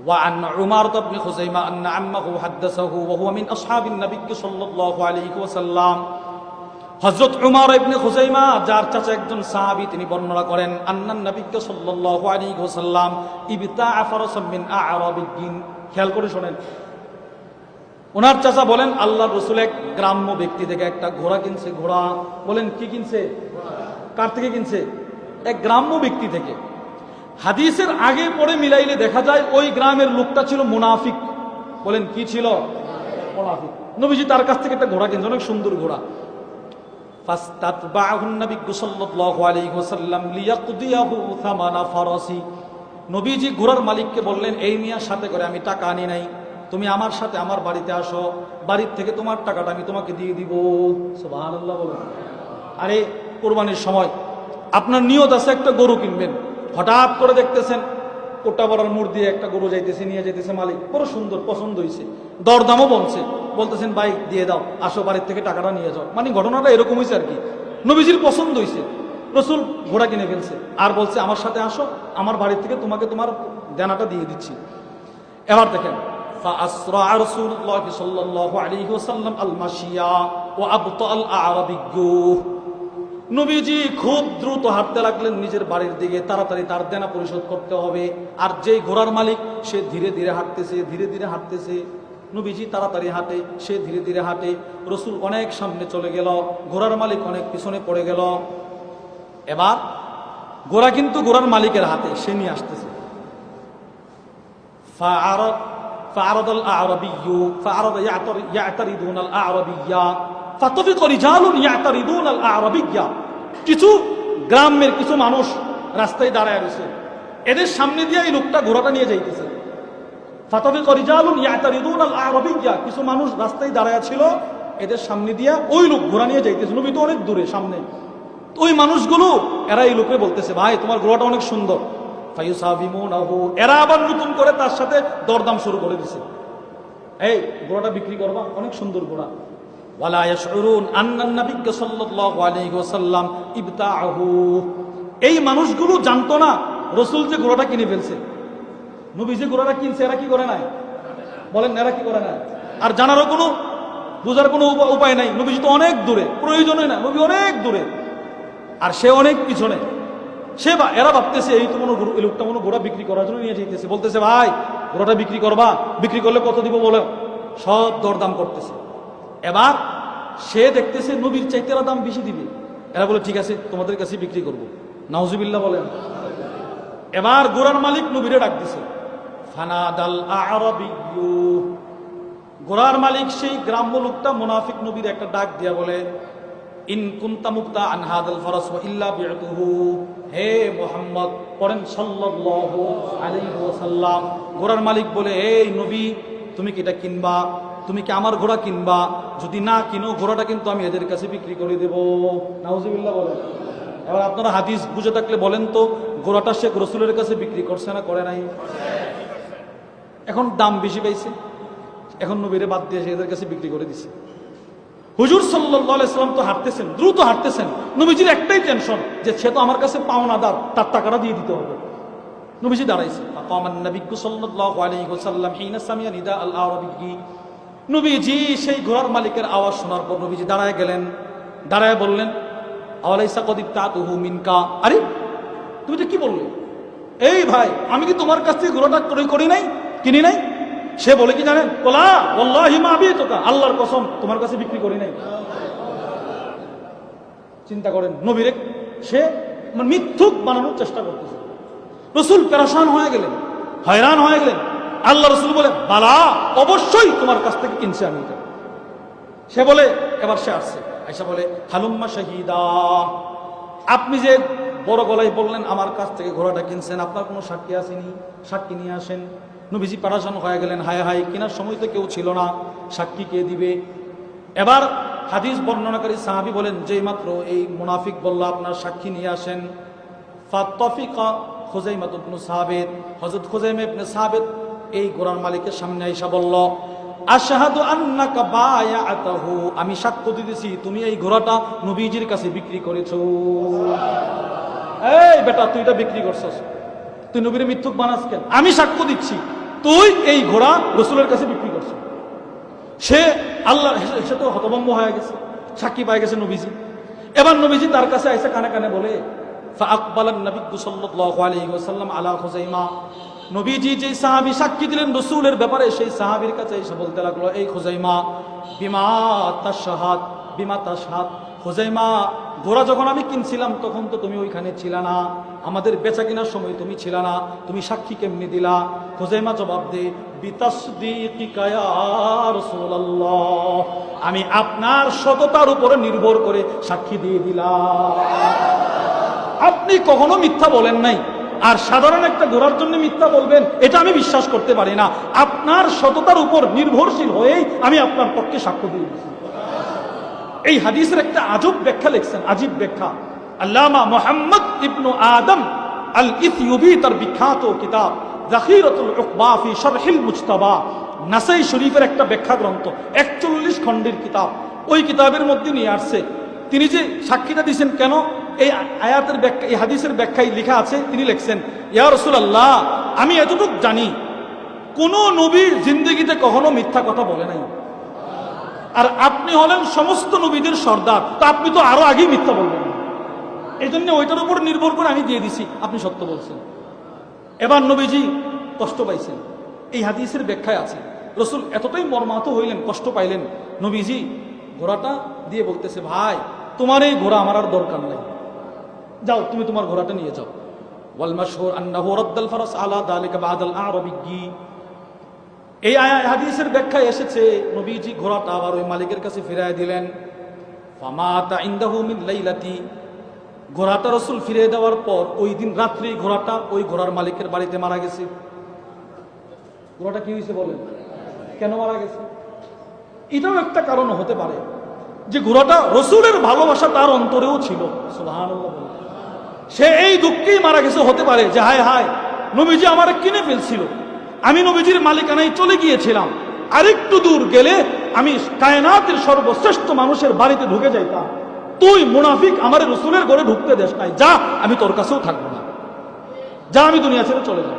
وعن عمارة بن خزيمة أن عمه حدثه وهو من أصحاب النبي صلى الله عليه وسلم হযরত উমর ইবনে খুজাইমা যার চাচা একজন সাহাবী তিনি বর্ণনা করেন আন্নান নবী সাল্লাল্লাহু আলাইহি ওয়াসাল্লাম ইবতাআ ফারাসাম মিন আ'রাবিয়্যিন। খেয়াল করে শুনেন, ওনার চাচা বলেন আল্লাহর রাসূল এক গ্রাম্য ব্যক্তি থেকে একটা ঘোড়া কিনছে। ঘোড়া বলেন কি কিনছে? কার থেকে কিনছে? এক গ্রাম্য ব্যক্তি থেকে। হাদিসের আগে পরে মিলাইলে দেখা যায় ওই গ্রামের লোকটা ছিল মুনাফিক। বলেন কি ছিল? মুনাফিক। নবীজি তার কাছ থেকে একটা ঘোড়া কিনছে, অনেক সুন্দর ঘোড়া। ফাস্তাতবাহু নবী সাল্লাল্লাহু আলাইহি ওয়াসাল্লাম লিয়াকদিয়াহু থামানা ফারাসি। নবীজি ঘোড়ার মালিককে বললেন, এই মিয়ার সাথে করে আমি টাকা আনি নাই, তুমি আমার সাথে আমার বাড়িতে আসো, বাড়ির থেকে তোমার টাকাটা আমি তোমাকে দিয়ে দিব। সুবহানাল্লাহ বলেন। আরে কুরবানির সময় আপনার নিয়ত আছে একটা গরু কিনবেন, হঠাৎ করে দেখতেছেন কোটাপাড়ার মোড় দিয়ে একটা গরু যাইতেছে, নিয়ে যাইতেছে মালিক, বড় সুন্দর পছন্দ হয়েছে, দরদামও বলছে, বলতেছেন ভাই দিয়ে দাও, আসো বাড়ির থেকে টাকাটা নিয়ে যাও। মানে ঘটনাটা এরকম হয়েছে আর কি। নবীজির পছন্দ হয়েছে, রাসূল ঘোড়া কিনে ফেলছে আর বলছে আমার সাথে আসো, আমার বাড়ির থেকে তোমাকে তোমার দেনাটা দিয়ে দিচ্ছি। এবার দেখেন فأسرع رسول الله صلى الله عليه وسلم المشيا وأبطأ الأعرابي। নবীজি খুব দ্রুত হাঁটতে লাগলেন নিজের বাড়ির দিকে, তাড়াতাড়ি তার দেনা পরিশোধ করতে হবে। আর যেই ঘোড়ার মালিক সে ধীরে ধীরে হাঁটতেছে, ধীরে ধীরে হাঁটতেছে। নবীজি তাড়াতাড়ি হাঁটে, সে ধীরে ধীরে হাঁটে। রাসূল অনেক সামনে চলে গেল, ঘোড়ার মালিক অনেক পিছনে পড়ে গেল। এবার ঘোড়া কিন্তু ঘোড়ার মালিকের হাতে, সে নিয়ে আসতেছে। فعرض الأعرابي فعرض يعترضون الأعرابية فطفق رجال يعترضون الأعرابية। কিছু গ্রামের কিছু মানুষ রাস্তায় দাঁড়ায় রয়েছে, এদের সামনে দিয়ে এই লোকটা ঘোড়াটা নিয়ে যাইতেছে। فطفق رجال يعترضون الأعرابية, কিছু মানুষ রাস্তায় দাঁড়ায় ছিল, এদের সামনে দিয়ে ওই লোক ঘোড়া নিয়ে যাইতেছে। নবী তো অনেক দূরে সামনে, ওই মানুষগুলো এরা এই লোককে বলতেছে ভাই তোমার ঘোড়াটা অনেক সুন্দর। ফায়ুসাবিমুনাহু, এরা আবার নতুন করে তার সাথে দরদাম শুরু করে দিছে, এই ঘোড়াটা বিক্রি করবা, অনেক সুন্দর ঘোড়া। ওয়ালা ইয়াশউরুন আন্নান নবী সাল্লাল্লাহু আলাইহি ওয়াসাল্লাম ইবতাআহু। এই মানুষগুলো জানতো না রাসূল যে ঘোড়াটা কিনে ফেলছে। নবী যে ঘোড়াটা কিনছে এরা কি করে নাই? বলেন এরা কি করে নাই? আর জানারও কোনো বুঝার কোনো উপায় নাই। নবীজি তো অনেক দূরে, প্রয়োজনই না, নবী অনেক দূরে আর সে অনেক পিছনে। এরা ভাবতেছে এই তো লোকটা মনে ঘোড়া বিক্রি করার জন্য নিয়ে যেতেছে, বলতেছে ভাই ঘোড়াটা বিক্রি করবা, বিক্রি করলে কত দিব বলে, সব দরদাম করতেছে। এবার সে দেখতেছে নবীর চাইতে এরা দাম বেশি দিবে, এরা বলে ঠিক আছে তোমাদের কাছে বিক্রি করবো। নাউজুবিল্লাহ বলেন। এবার ঘোড়ার মালিক নবীরে ডাক দিছে, ফানাদাল আ'রাবিয়্যু। ঘোড়ার মালিক সেই গ্রাম্য লোকটা মুনাফিক নবীর একটা ডাক দিয়া বলে, ইন কুনতা মুক্তা আন হাদাল ফারাস ওয়া ইল্লা বি'তুহু। হে মুহাম্মদ পড়েন সাল্লাল্লাহু আলাইহি ওয়াসাল্লাম। ঘোড়ার মালিক বলে, এই নবী তুমি কি এটা কিনবা? তুমি কি আমার ঘোড়া কিনবা? যদি না কিনো ঘোড়াটা কিন্তু আমি এদের কাছে বিক্রি করে দেব। নাউজুবিল্লাহ বলেন। এবার আপনারা হাদিস বুঝে থাকলে বলেন তো ঘোড়াটা সে রাসূলের কাছে বিক্রি করছে না করে নাই? এখন দাম বেশি পাইছে, এখন নবীরে বাদ দিয়ে এদের কাছে বিক্রি করে দিছে। হুজুর সাল্লাল্লাহু আলাইহি ওয়াসাল্লাম তো হাঁটতেছেন, দ্রুত হাঁটতেছেন। নবীজির একটাই টেনশন যে সে তো আমার কাছে পাওনাদার, তার টাকাটা দিয়ে দিতে হবে। নবীজি দাঁড়াইছে। ফাকামান নবী সাল্লাল্লাহু আলাইহি ওয়াসাল্লাম হিনা সামিয়া নিদা আল আ'রাবি। নবীজি সেই ঘোড়ার মালিকের আওয়াজ শোনার পর নবীজি দাঁড়ায় গেলেন, দাঁড়ায় বললেন, আওয়ালাইসা কদ ইবতাতুহু মিনকা। আরে তুমি তো কি বললে? এই ভাই আমি কি তোমার কাছ থেকে ঘোড়াটা ক্রয় করি নাই, কিনি নাই? সে বলে কি জানেন, ওলা ওয়াল্লাহি মা বিতুকা, আল্লাহর কসম তোমার কাছে বিক্রি করি নাই। চিন্তা করেন নবীরে সে মিথ্যুক বানানোর চেষ্টা করতেছে। রাসূল পেরেশান হয়ে গেলেন, হয়রান হয়ে গেলেন। আল্লাহ রাসূল বলে, বালা অবশ্যই তোমার কাছ থেকে কিনছে আমি এটা। সে বলে, এবার সে আসছে, আয়েশা বলে হালুম্মা শাহিদা, আপনি যে বড় গলায় বললেন আমার কাছ থেকে ঘোড়াটা কিনছেন, আপনার কোনো সাক্ষী আসেনি, সাক্ষী নিয়ে আসেন। নবীজি পেরেশান হয়ে গেলেন, হায় হায় কেনার সময় তো কেউ ছিল না, সাক্ষী কে দিবে? এবার হাদিস বর্ণনাকারী সাহাবী বলেন, যেই মাত্র এই মুনাফিক বলল আপনার সাক্ষী নিয়ে আসেন, ফাত্তাফিকা খুজাইমা ইবনে সাবিত, হযরত খুজাইমা ইবনে সাবিত এই ঘোড়ার মালিকের সামনে আইসা বলল, আশহাদু আন্নাকা বায়াতাহু, আমি সাক্ষ্য দিতেছি তুমি এই ঘোড়াটা নবীজির কাছে বিক্রি করেছো। এই বেটা তুই এটা বিক্রি করছস, তুই নবীরে মিথ্যুক বানাস কেন? আমি সাক্ষ্য দিচ্ছি তুই এই ঘোড়া রসুলের কাছে বিক্রি করছিস। সে আল্লাহ, সে তো হতভম্ব হয়ে গেছে, সাক্ষী পাই গেছে নবীজি। এবার নবীজি তার কাছে এসে কানে কানে বলে, ফাআকবালান নবী সাল্লাল্লাহু আলাইহি ওয়াসাল্লাম আলা খুজাইমা, নবীজি যে সাহাবী সাক্ষী দিলেন রসুলের ব্যাপারে, সেই সাহাবীর কাছে এসে বলতে লাগলো, এই খুজাইমা, বিমা তাশহাদ, বিমা তাশহাদ, খুজাইমা, ঘোড়া যখন আমি কিনছিলাম তখন তো তুমি ওইখানে ছিল না, আমাদের বেচা কেনার সময় তুমি ছিল না, তুমি সাক্ষী কেমনি দিলা? খুজাইমা জবাব দে, বিতাসদীকিকা ইয়া রাসূলুল্লাহ, আমি আপনার সততার উপরে নির্ভর করে সাক্ষী দিয়ে দিলাম। আপনি কখনো মিথ্যা বলেন নাই, আর সাধারণ একটা ঘোড়ার জন্য মিথ্যা বলবেন এটা আমি বিশ্বাস করতে পারি না। আপনার সততার উপর নির্ভরশীল হয়েই আমি আপনার পক্ষে সাক্ষ্য দিয়ে দিয়েছি। এই হাদিসের একটা আজব ব্যাখ্যা লিখছেন, আজীব ব্যাখ্যা, আল্লামা মুহাম্মদ ইবনু আদম আল ইথিওবি তার বিখ্যাত কিতাব যাখিরাতুল উকবা ফি শারহিল মুজতাবা, নাসাই শরীফের একটা ব্যাখ্যা গ্রন্থ, 41 খণ্ডের কিতাব। ওই কিতাবের মধ্যে নিয়ে আসছে তিনি যে সাক্ষীটা দিয়েছেন কেন, এই আয়াতের ব্যাখ্যা, এই হাদিসের ব্যাখ্যায় লেখা আছে, তিনি লিখছেন, ইয়া রাসূলুল্লাহ, আমি এতটুকু জানি কোন নবী জিন্দেগিতে কখনো মিথ্যা কথা বলে নাই, আর আপনি হলেন সমস্ত নবীদের সর্দার, তা আপনি তো আরো আগেই মিথ্যা বলবেন, এই জন্য ওইটার উপর নির্ভর করে আমি দিয়ে দিছি, আপনি সত্য বলছেন। এবার নবীজি কষ্ট পাইছেন, এই হাদিসের ব্যাখ্যায় আছে, রসুল এতটাই মর্মাহত হইলেন, কষ্ট পাইলেন, নবীজি ঘোড়াটা দিয়ে বলতেছে, ভাই তোমার এই ঘোড়া আমার আর দরকার নাই, যাও তুমি তোমার ঘোড়াটা নিয়ে যাও। ওয়াল মাশহুর আন্নাহু রাদ্দাল ফারাস আলা যালিকা বাদাল আরাবিয়্যি, এই হাদিসের ব্যাখ্যায় এসেছে নবীজি ঘোড়াটা আবার ওই মালিকের কাছে ফিরিয়ে দিলেন। ফামাতা ইনদাহু মিন লাইলাতি, ঘোড়াটা রসুল ফিরিয়ে দেওয়ার পর ওই দিন রাত্রি ঘোড়াটা ওই ঘোড়ার মালিকের বাড়িতে মারা গেছে। ঘোড়াটা কি হয়েছে বলেন, কেন মারা গেছে? এটাও একটা কারণ হতে পারে যে ঘোড়াটা রসুলের ভালোবাসা তার অন্তরেও ছিল, সুবহানাল্লাহ, সে এই দুঃখেই মারা গেছে। হতে পারে যে হায় হায়, নবীজি আমার কিনে ফেলছিল, আমি নবীজির মালিকানায় চলে গিয়েছিলাম, আরেকটু দূর গেলে আমি কায়নাতের সর্বশ্রেষ্ঠ মানুষের বাড়িতে ঢুকে যাইতাম, তুই মুনাফিক আমার রসুলের ঘরে ঢুকতে দেশ নাই, যা আমি তোর কাছেও থাকবো না, যা আমি দুনিয়া ছেড়ে চলে যাব।